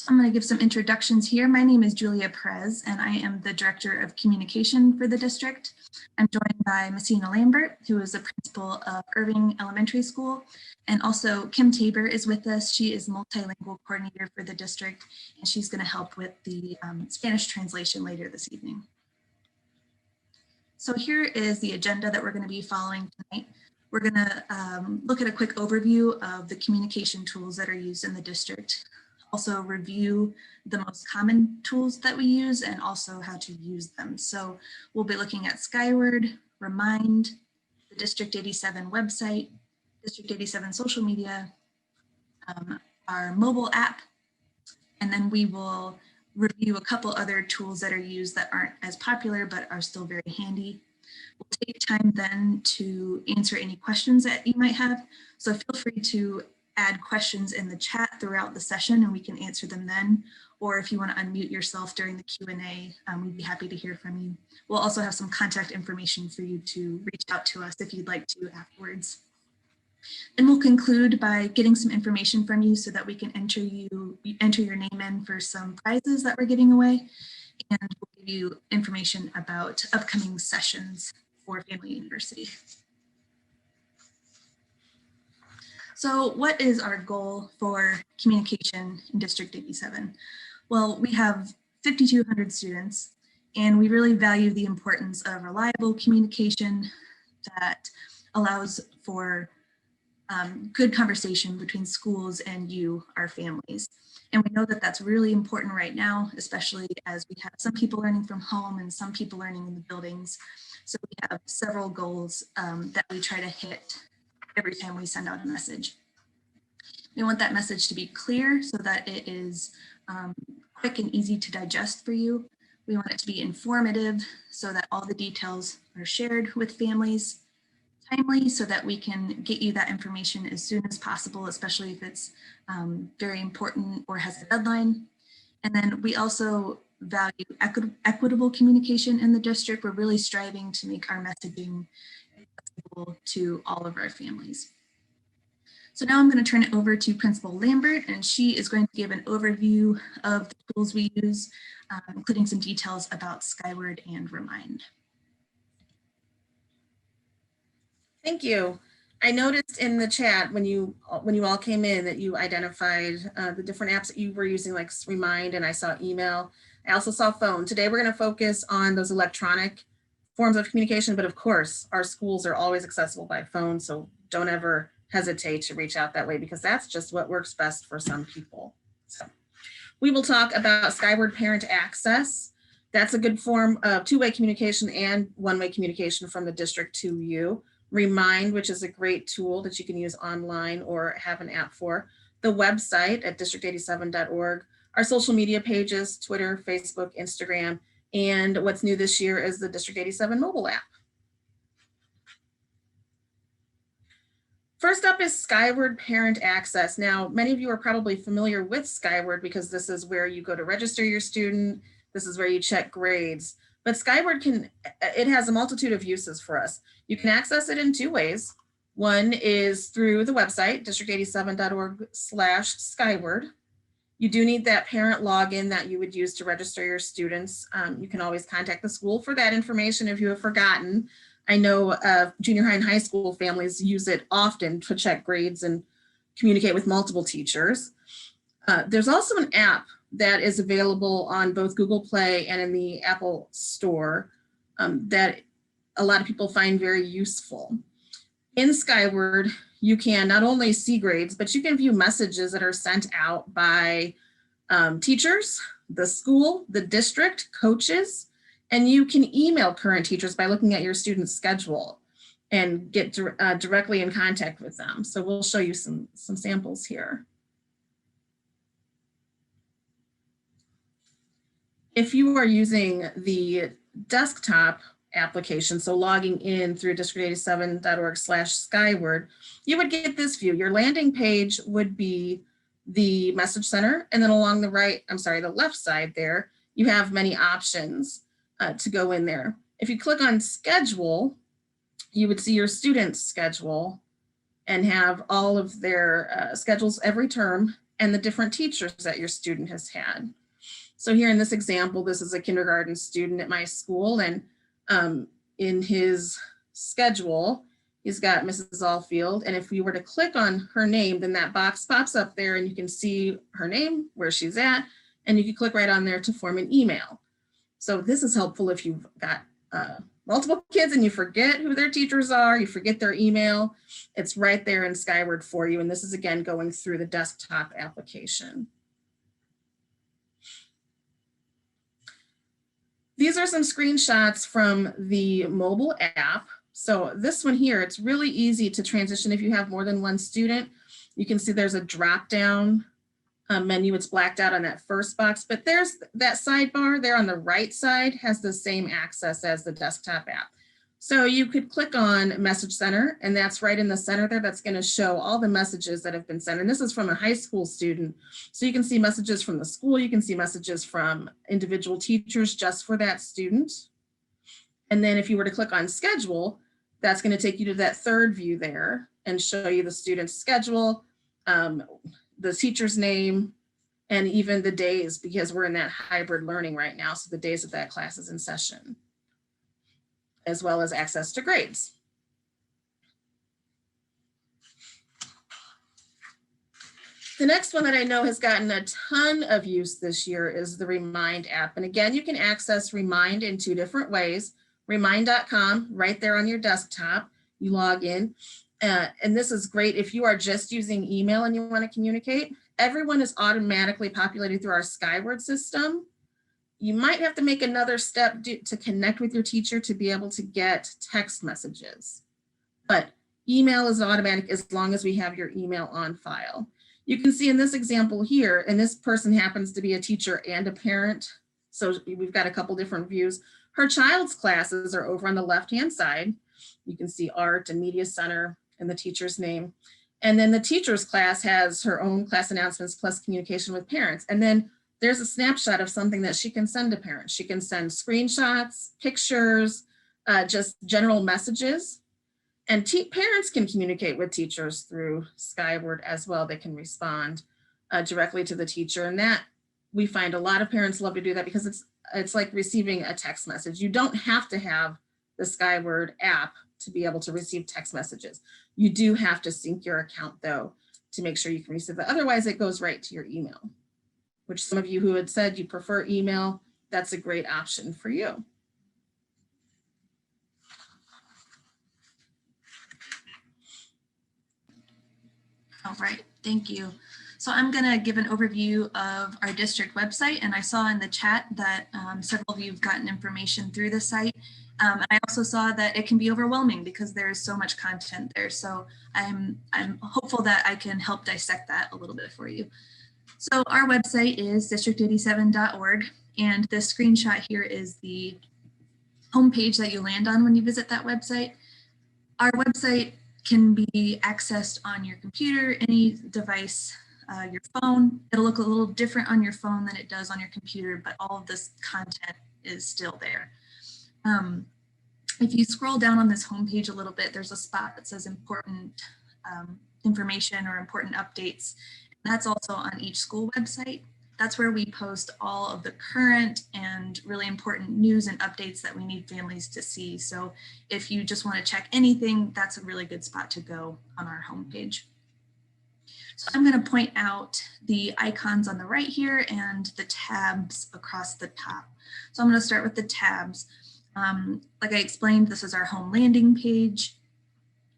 I'm going to give some introductions here. My name is Julia Perez, and I am the Director of Communication for the district. I'm joined by Messina Lambert, who is the principal of Irving Elementary School, and also Kim Tabor is with us. She is multilingual coordinator for the district, and she's going to help with the Spanish translation later this evening. So here is the agenda that we're going to be following tonight. We're going to look at a quick overview of the communication tools that are used in the district. Also review the most common tools that we use and also how to use them. So we'll be looking at Skyward, Remind, the District 87 website, District 87 social media, our mobile app, and then we will review a couple other tools that are used that aren't as popular but are still very handy. We'll take time then to answer any questions that you might have. So feel free to add questions in the chat throughout the session and we can answer them then. Or if you want to unmute yourself during the Q&A, we'd be happy to hear from you. We'll also have some contact information for you to reach out to us if you'd like to afterwards. And we'll conclude by getting some information from you so that we can enter your name in for some prizes that we're giving away. And we'll give you information about upcoming sessions for Family University. So what is our goal for communication in District 87? Well, we have 5,200 students, and we really value the importance of reliable communication that allows for good conversation between schools and you, our families. And we know that that's really important right now, especially as we have some people learning from home and some people learning in the buildings. So we have several goals that we try to hit every time we send out a message. We want that message to be clear so that it is quick and easy to digest for you. We want it to be informative so that all the details are shared with families, timely so that we can get you that information as soon as possible, especially if it's very important or has a deadline. And then we also value equitable communication in the district. We're really striving to make our messaging accessible to all of our families. So now I'm going to turn it over to Principal Lambert, and she is going to give an overview of the tools we use, including some details about Skyward and Remind. Thank you. I noticed in the chat when you all came in that you identified the different apps that you were using, like Remind, and I saw email. I also saw phone. Today we're going to focus on those electronic forms of communication, but of course our schools are always accessible by phone, so don't ever hesitate to reach out that way because that's just what works best for some people. So we will talk about Skyward Parent Access. That's a good form of two-way communication and one-way communication from the district to you. Remind, which is a great tool that you can use online or have an app for. The website at district87.org. Our social media pages, Twitter, Facebook, Instagram, and what's new this year is the District 87 mobile app. First up is Skyward Parent Access. Now, many of you are probably familiar with Skyward because this is where you go to register your student. This is where you check grades. But Skyward it has a multitude of uses for us. You can access it in two ways. One is through the website, district87.org/Skyward. You do need that parent login that you would use to register your students. You can always contact the school for that information if you have forgotten. I know junior high and high school families use it often to check grades and communicate with multiple teachers. There's also an app that is available on both Google Play and in the Apple Store that a lot of people find very useful. In Skyward, you can not only see grades, but you can view messages that are sent out by teachers, the school, the district, coaches, and you can email current teachers by looking at your student's schedule and get directly in contact with them. So we'll show you some samples here. If you are using the desktop application, so logging in through district87.org/Skyward, you would get this view. Your landing page would be the message center, and then along the the left side there, you have many options to go in there. If you click on schedule, you would see your student's schedule and have all of their schedules every term and the different teachers that your student has had. So here in this example, this is a kindergarten student at my school, and in his schedule, he's got Mrs. Allfield. And if we were to click on her name, then that box pops up there and you can see her name, where she's at, and you can click right on there to form an email. So this is helpful if you've got multiple kids and you forget who their teachers are, you forget their email, it's right there in Skyward for you. And this is again going through the desktop application. These are some screenshots from the mobile app. So this one here, it's really easy to transition if you have more than one student. You can see there's a drop down menu. It's blacked out on that first box, but there's that sidebar there on the right side has the same access as the desktop app. So you could click on Message Center, and that's right in the center there. That's going to show all the messages that have been sent. And this is from a high school student. So you can see messages from the school. You can see messages from individual teachers just for that student. And then if you were to click on Schedule, that's going to take you to that third view there and show you the student's schedule, the teacher's name, and even the days, because we're in that hybrid learning right now. So the days that that class is in session, as well as access to grades. The next one that I know has gotten a ton of use this year is the Remind app. And again, you can access Remind in two different ways. Remind.com, right there on your desktop, you log in. And this is great if you are just using email and you want to communicate. Everyone is automatically populated through our Skyward system. You might have to make another step to connect with your teacher to be able to get text messages. But email is automatic as long as we have your email on file. You can see in this example here, and this person happens to be a teacher and a parent. So we've got a couple different views. Her child's classes are over on the left-hand side. You can see art and media center and the teacher's name. And then the teacher's class has her own class announcements plus communication with parents. And then there's a snapshot of something that she can send to parents. She can send screenshots, pictures, just general messages. And parents can communicate with teachers through Skyward as well. They can respond directly to the teacher. And that we find a lot of parents love to do that because it's like receiving a text message. You don't have to have the Skyward app to be able to receive text messages. You do have to sync your account though to make sure you can receive that. Otherwise it goes right to your email, which some of you who had said you prefer email, that's a great option for you. All right, thank you. So I'm going to give an overview of our district website, and I saw in the chat that several of you have gotten information through the site. And I also saw that it can be overwhelming because there is so much content there. So I'm hopeful that I can help dissect that a little bit for you. So our website is district87.org, and this screenshot here is the homepage that you land on when you visit that website. Our website can be accessed on your computer, any device, your phone. It'll look a little different on your phone than it does on your computer, but all of this content is still there. If you scroll down on this homepage a little bit, there's a spot that says important information or important updates. That's also on each school website. That's where we post all of the current and really important news and updates that we need families to see. So if you just want to check anything, that's a really good spot to go on our homepage. So I'm going to point out the icons on the right here and the tabs across the top. So I'm going to start with the tabs. Like I explained, this is our home landing page.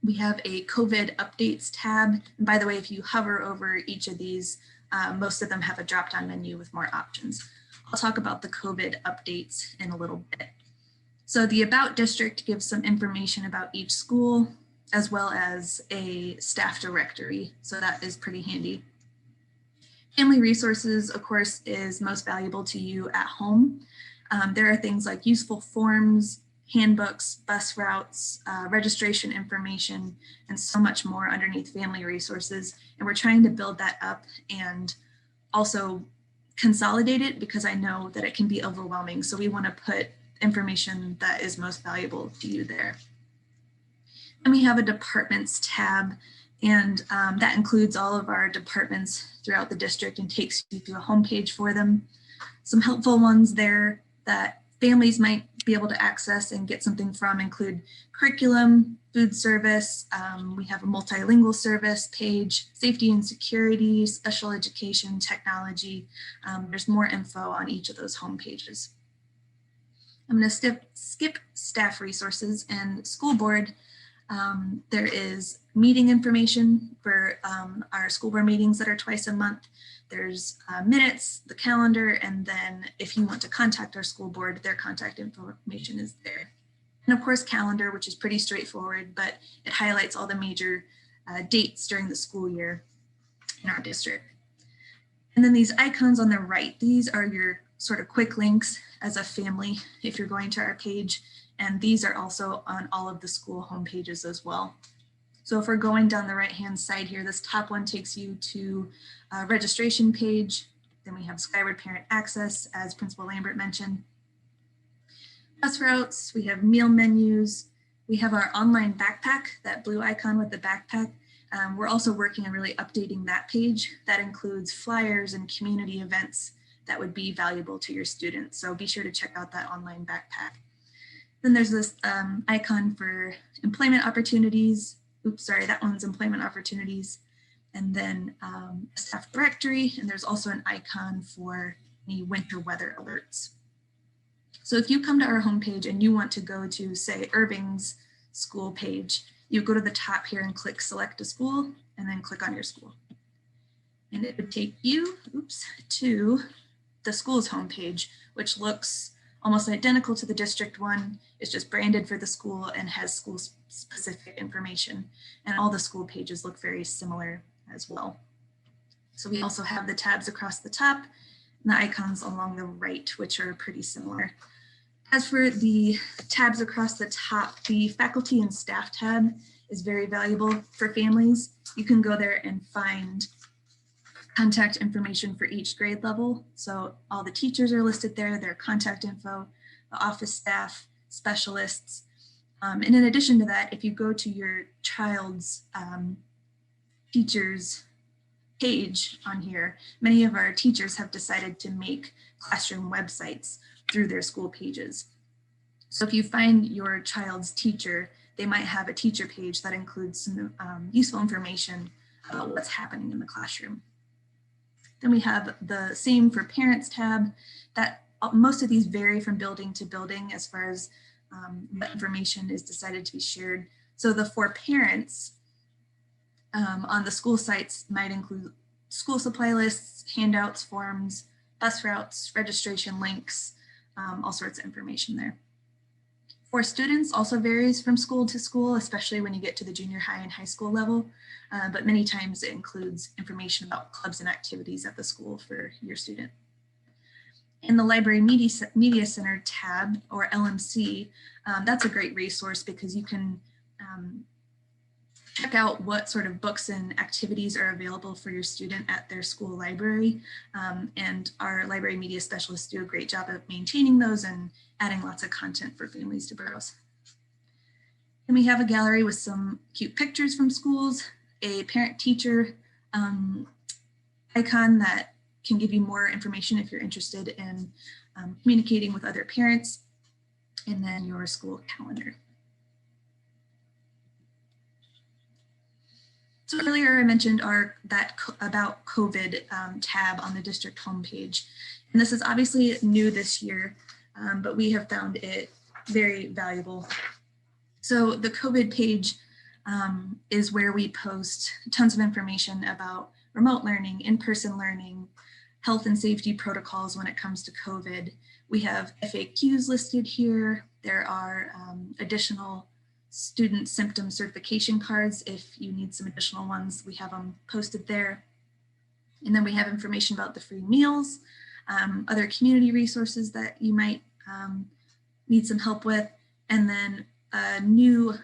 We have a COVID updates tab. And by the way, if you hover over each of these, most of them have a drop-down menu with more options. I'll talk about the COVID updates in a little bit. So the About District gives some information about each school, as well as a staff directory. So that is pretty handy. Family Resources, of course, is most valuable to you at home. There are things like useful forms, handbooks, bus routes, registration information, and so much more underneath Family Resources. And we're trying to build that up and also consolidate it because I know that it can be overwhelming. So we want to put information that is most valuable to you there. And we have a departments tab, And that includes all of our departments throughout the district and takes you to a homepage for them. Some helpful ones there that families might be able to access and get something from include curriculum, food service. We have a multilingual service page, safety and security, special education, technology. There's more info on each of those home pages. I'm going to skip staff resources and school board. There is meeting information for our school board meetings that are twice a month. There's minutes, the calendar, and then if you want to contact our school board, their contact information is there. And of course, calendar, which is pretty straightforward, but it highlights all the major dates during the school year in our district. And then these icons on the right, these are your sort of quick links as a family if you're going to our page. And these are also on all of the school home pages as well. So if we're going down the right-hand side here, this top one takes you to a registration page. Then we have Skyward Parent Access, as Principal Lambert mentioned. Bus routes, we have meal menus. We have our online backpack, that blue icon with the backpack. We're also working on really updating that page. That includes flyers and community events that would be valuable to your students. So be sure to check out that online backpack. Then there's this icon for employment opportunities. Oops, sorry, that one's employment opportunities. And then a staff directory, and there's also an icon for any winter weather alerts. So if you come to our homepage and you want to go to, say, Irving's school page, you go to the top here and click select a school, and then click on your school. And it would take you, to the school's homepage, which looks almost identical to the district one. It's just branded for the school and has school specific information. And all the school pages look very similar as well. So we also have the tabs across the top and the icons along the right, which are pretty similar. As for the tabs across the top, the faculty and staff tab is very valuable for families. You can go there and find contact information for each grade level. So all the teachers are listed there, their contact info, the office staff, specialists. And in addition to that, if you go to your child's teachers page on here, many of our teachers have decided to make classroom websites through their school pages. So if you find your child's teacher, they might have a teacher page that includes some useful information about what's happening in the classroom. Then we have the same for parents tab. That most of these vary from building to building as far as what information is decided to be shared. So the for parents on the school sites might include school supply lists, handouts, forms, bus routes, registration links, all sorts of information there. For students also varies from school to school, especially when you get to the junior high and high school level, but many times it includes information about clubs and activities at the school for your student. In the Library Media Center tab, or LMC, that's a great resource because you can check out what sort of books and activities are available for your student at their school library. And our library media specialists do a great job of maintaining those and adding lots of content for families to browse. And we have a gallery with some cute pictures from schools, a parent-teacher icon that can give you more information if you're interested in communicating with other parents, and then your school calendar. So earlier I mentioned that about COVID tab on the district homepage. And this is obviously new this year, but we have found it very valuable. So the COVID page is where we post tons of information about remote learning, in-person learning, health and safety protocols when it comes to COVID. We have FAQs listed here. There are additional student symptom certification cards. If you need some additional ones, we have them posted there. And then we have information about the free meals, other community resources that you might need some help with. And then a new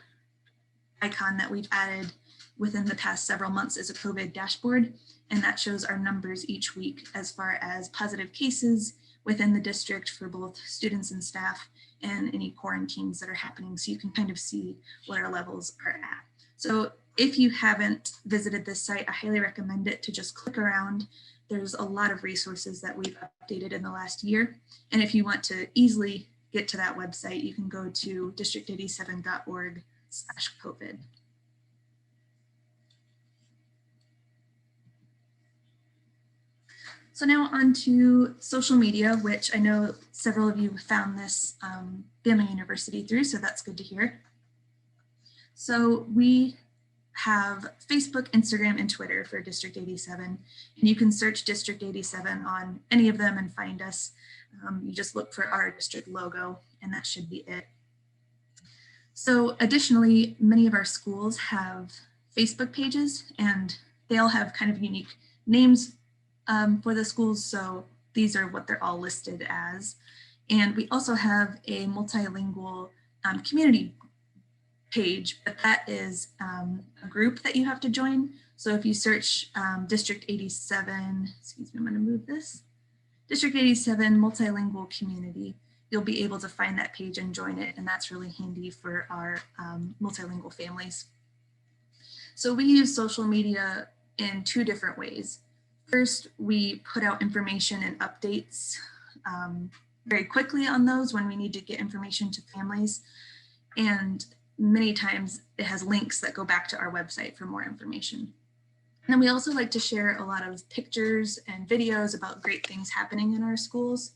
icon that we've added within the past several months is a COVID dashboard. And that shows our numbers each week as far as positive cases within the district for both students and staff, and any quarantines that are happening, so you can kind of see what our levels are at. So if you haven't visited this site, I highly recommend it to just click around. There's a lot of resources that we've updated in the last year. And if you want to easily get to that website, you can go to district87.org/COVID. So now on to social media, which I know several of you found this Family University through, so that's good to hear. So we have Facebook, Instagram, and Twitter for District 87, and you can search District 87 on any of them and find us. You just look for our district logo, and that should be it. So additionally, many of our schools have Facebook pages, and they all have kind of unique names for the schools. So these are what they're all listed as. And we also have a multilingual community page, but that is a group that you have to join. So if you search District 87, excuse me, I'm gonna move this, District 87 multilingual community, you'll be able to find that page and join it. And that's really handy for our multilingual families. So we use social media in two different ways. First, we put out information and updates very quickly on those when we need to get information to families. And many times it has links that go back to our website for more information. And then we also like to share a lot of pictures and videos about great things happening in our schools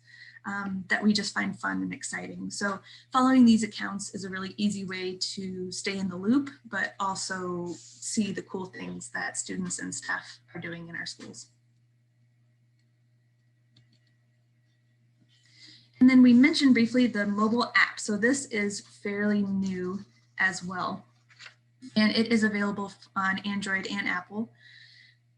that we just find fun and exciting. So following these accounts is a really easy way to stay in the loop, but also see the cool things that students and staff are doing in our schools. And then we mentioned briefly the mobile app. So this is fairly new as well. And it is available on Android and Apple.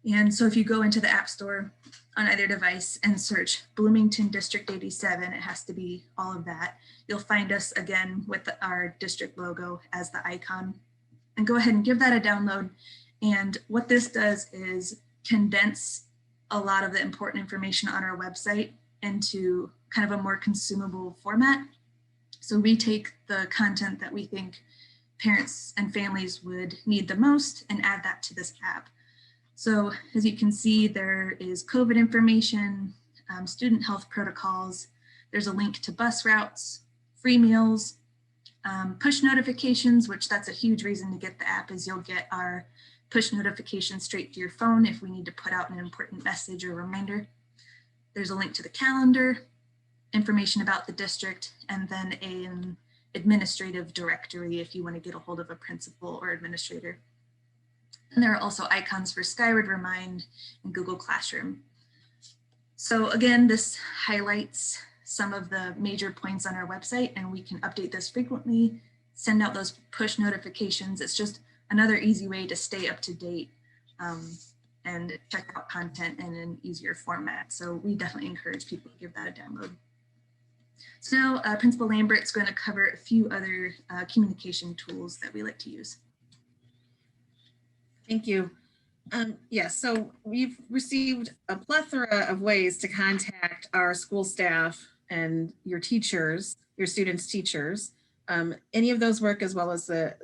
And so if you go into the App Store on either device and search Bloomington District 87, it has to be all of that. You'll find us again with our district logo as the icon. And go ahead and give that a download. And what this does is condense a lot of the important information on our website into kind of a more consumable format. So we take the content that we think parents and families would need the most and add that to this app. So as you can see, there is COVID information, student health protocols. There's a link to bus routes, free meals, push notifications, which that's a huge reason to get the app, is you'll get our push notifications straight to your phone if we need to put out an important message or reminder. There's a link to the calendar, information about the district, and then an administrative directory if you want to get a hold of a principal or administrator. And there are also icons for Skyward, Remind, and Google Classroom. So again, this highlights some of the major points on our website, and we can update this frequently, send out those push notifications. It's just another easy way to stay up to date and check out content in an easier format. So we definitely encourage people to give that a download. So now Principal Lambert's going to cover a few other communication tools that we like to use. Thank you. Yes, so we've received a plethora of ways to contact our school staff and your teachers, your students' teachers. Any of those work as well as the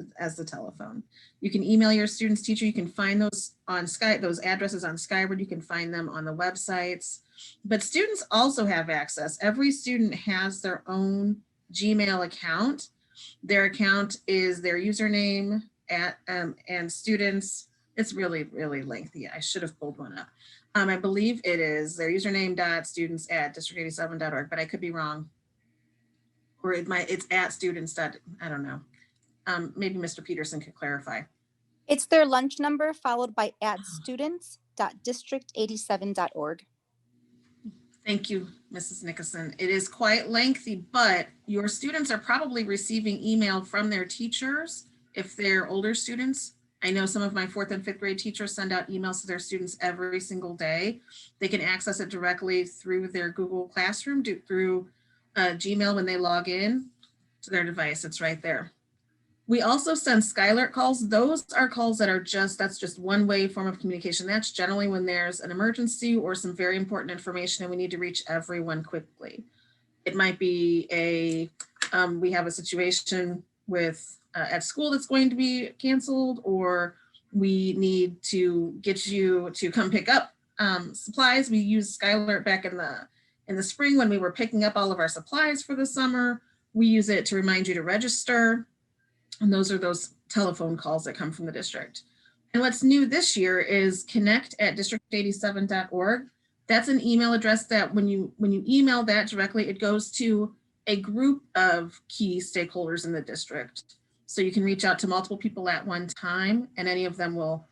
telephone. You can email your student's teacher. You can find those on those addresses on Skyward. You can find them on the websites. But students also have access. Every student has their own Gmail account. Their account is their username and students. It's really, really lengthy. I should have pulled one up. I believe it is their username.students@district87.org, but I could be wrong. Or it's at students. I don't know. Maybe Mr. Peterson could clarify. It's their lunch number followed by @students.district87.org. Thank you, Mrs. Nickerson. It is quite lengthy, but your students are probably receiving email from their teachers if they're older students. I know some of my 4th and 5th grade teachers send out emails to their students every single day. They can access it directly through their Google Classroom, through Gmail when they log in to their device. It's right there. We also send Skylert calls. Those are calls that are that's just one way form of communication. That's generally when there's an emergency or some very important information and we need to reach everyone quickly. It might be we have a situation with at school that's going to be canceled, or we need to get you to come pick up supplies. We used Skyward back in the spring when we were picking up all of our supplies for the summer. We use it to remind you to register. And those are those telephone calls that come from the district. And what's new this year is connect@district87.org. That's an email address that when you email that directly, it goes to a group of key stakeholders in the district. So you can reach out to multiple people at one time, and any of them will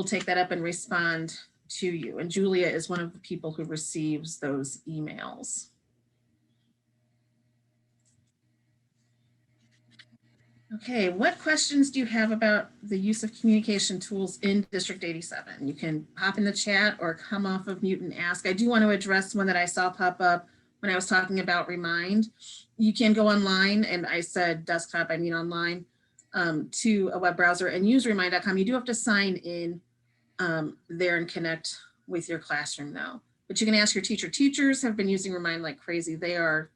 take that up and respond to you. And Julia is one of the people who receives those emails. Okay, what questions do you have about the use of communication tools in District 87? You can hop in the chat or come off of mute and ask. I do want to address one that I saw pop up when I was talking about Remind. You can go online, and I said desktop, I mean online, to a web browser and use remind.com. You do have to sign in there and connect with your classroom though. But you can ask your teacher. Teachers have been using Remind like crazy. They are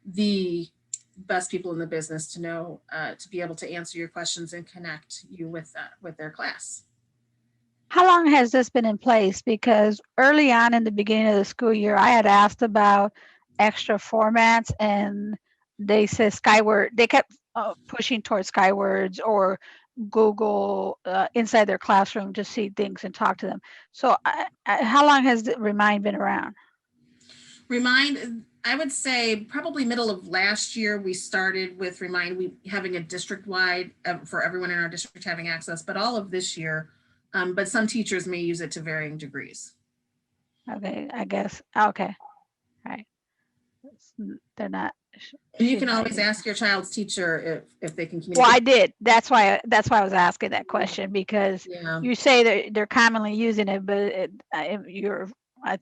the best people in the business to know, to be able to answer your questions and connect you with their class. How long has this been in place? Because early on in the beginning of the school year, I had asked about extra formats, and they said Skyward. They kept pushing towards Skywards or Google inside their classroom to see things and talk to them. So how long has Remind been around? Remind, I would say probably middle of last year, we started with Remind, we having a district-wide for everyone in our district having access, but all of this year, but some teachers may use it to varying degrees. Okay, I guess. Okay, all right. They're not. You can always ask your child's teacher if they can communicate. Well, I did. That's why I was asking that question, because you say that they're commonly using it, but I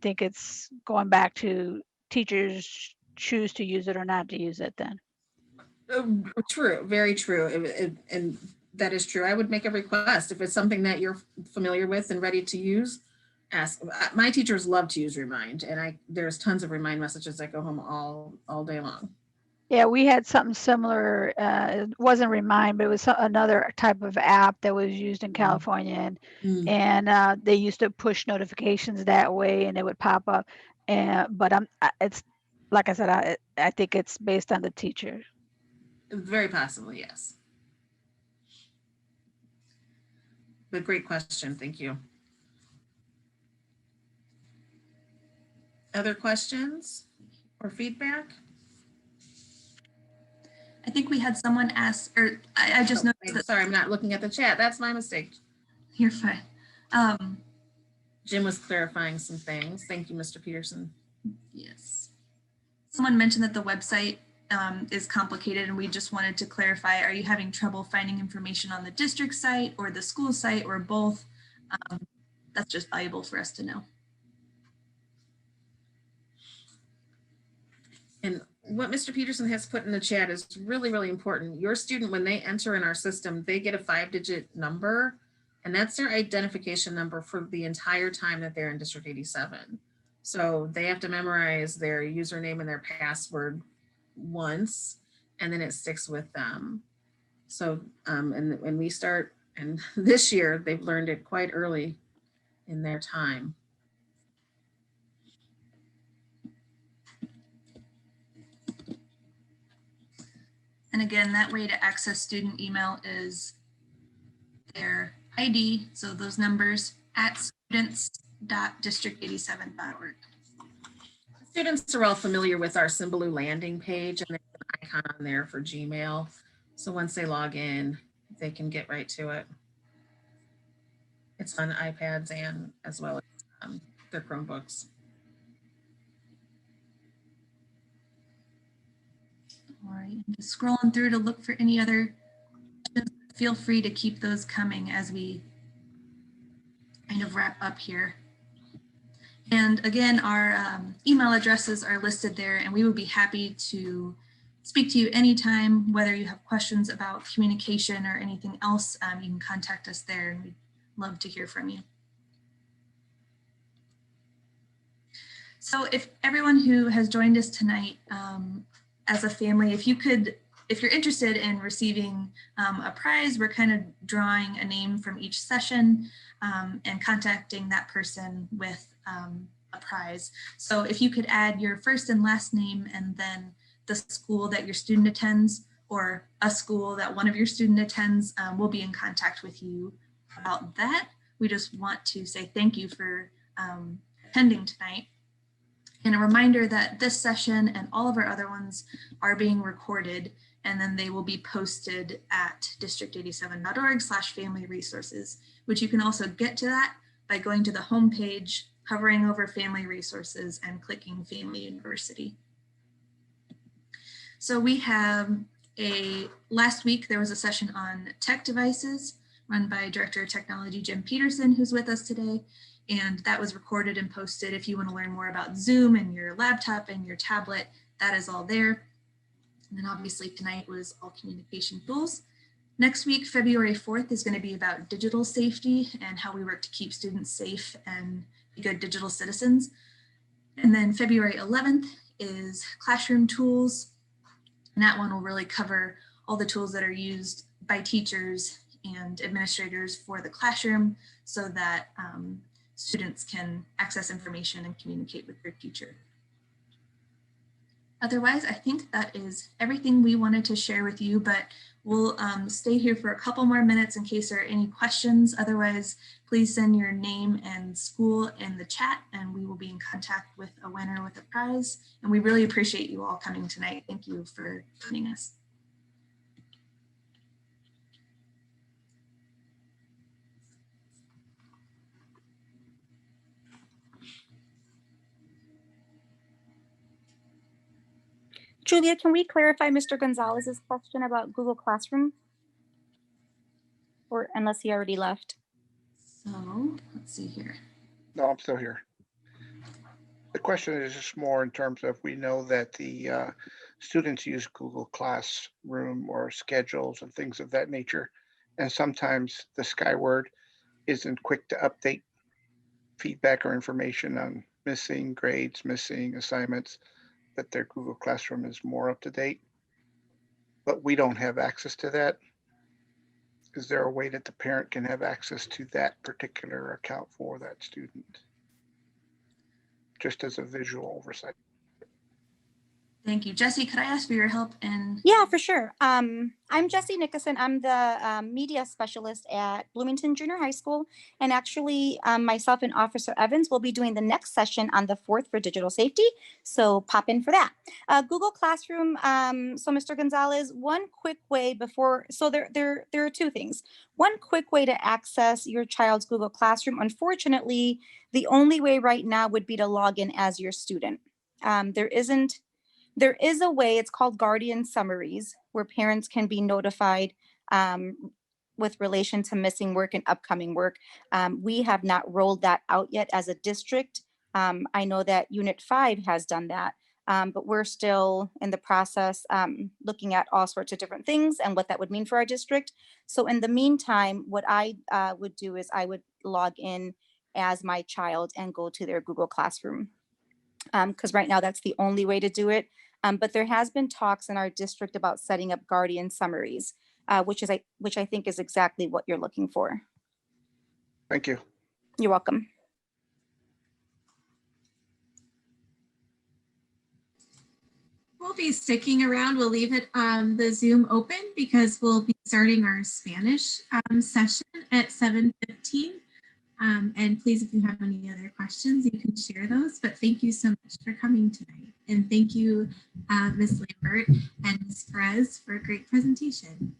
think it's going back to teachers choose to use it or not to use it then. True, very true. And that is true. I would make a request if it's something that you're familiar with and ready to use. Ask. My teachers love to use Remind, and there's tons of Remind messages that go home all day long. Yeah, we had something similar. It wasn't Remind, but it was another type of app that was used in California, and they used to push notifications that way, and it would pop up. But it's like I said, I think it's based on the teacher. Very possibly, yes. But great question. Thank you. Other questions or feedback? I think we had someone ask, or I just noticed that. Sorry, I'm not looking at the chat. That's my mistake. You're fine. Jim was clarifying some things. Thank you, Mr. Peterson. Yes. Someone mentioned that the website is complicated, and we just wanted to clarify, are you having trouble finding information on the district site or the school site or both? That's just valuable for us to know. And what Mr. Peterson has put in the chat is really, really important. Your student, when they enter in our system, they get a 5-digit number, and that's their identification number for the entire time that they're in District 87. So they have to memorize their username and their password once, and then it sticks with them. So, and when we start, and this year, they've learned it quite early in their time. And again, that way to access student email is their ID, so those numbers at students.district87.org. Students are all familiar with our Symbaloo landing page, and there's an icon on there for Gmail. So once they log in, they can get right to it. It's on iPads and as well as their Chromebooks. All right, just scrolling through to look for any other questions. Feel free to keep those coming as we kind of wrap up here. And again, our email addresses are listed there, and we would be happy to speak to you anytime, whether you have questions about communication or anything else. You can contact us there, and we'd love to hear from you. So if everyone who has joined us tonight as a family, if you could if you're interested in receiving a prize, we're kind of drawing a name from each session and contacting that person with a prize. So if you could add your first and last name and then the school that your student attends or a school that one of your student attends, we'll be in contact with you about that. We just want to say thank you for attending tonight. And a reminder that this session and all of our other ones are being recorded, and then they will be posted at district87.org/family resources, which you can also get to that by going to the homepage, hovering over family resources and clicking Family University. So we have last week there was a session on tech devices run by Director of Technology Jim Peterson, who's with us today. And that was recorded and posted. If you want to learn more about Zoom and your laptop and your tablet, that is all there. And then obviously tonight was all communication tools. Next week, February 4th, is going to be about digital safety and how we work to keep students safe and be good digital citizens. And then February 11th is classroom tools. And that one will really cover all the tools that are used by teachers and administrators for the classroom so that students can access information and communicate with their teacher. Otherwise, I think that is everything we wanted to share with you, but we'll stay here for a couple more minutes in case there are any questions. Otherwise, please send your name and school in the chat and we will be in contact with a winner with a prize. And we really appreciate you all coming tonight. Thank you for joining us. Julia, can we clarify Mr. Gonzalez's question about Google Classroom? Or unless he already left. So let's see here. No, I'm still here. The question is just more in terms of, we know that the students use Google Classroom or schedules and things of that nature. And sometimes the Skyward isn't quick to update feedback or information on missing grades, missing assignments, that their Google Classroom is more up to date. But we don't have access to that. Is there a way that the parent can have access to that particular account for that student? Just as a visual oversight. Thank you. Jesse, could I ask for your help? Yeah, for sure. I'm Jessie Nickerson. I'm the media specialist at Bloomington Junior High School. And actually, myself and Officer Evans will be doing the next session on the 4th for digital safety. So pop in for that. Google Classroom. So Mr. Gonzalez, one quick way before, so there are two things. One quick way to access your child's Google Classroom. Unfortunately, the only way right now would be to log in as your student. There is a way, it's called Guardian Summaries, where parents can be notified with relation to missing work and upcoming work. We have not rolled that out yet as a district. I know that Unit 5 has done that, but we're still in the process looking at all sorts of different things and what that would mean for our district. So in the meantime, what I would do is I would log in as my child and go to their Google Classroom. Because right now that's the only way to do it. But there has been talks in our district about setting up Guardian Summaries, which I think is exactly what you're looking for. Thank you. You're welcome. We'll be sticking around. We'll leave it the Zoom open because we'll be starting our Spanish session at 7:15. And please, if you have any other questions, you can share those. But thank you so much for coming tonight. And thank you, Ms. Lambert and Ms. Perez, for a great presentation.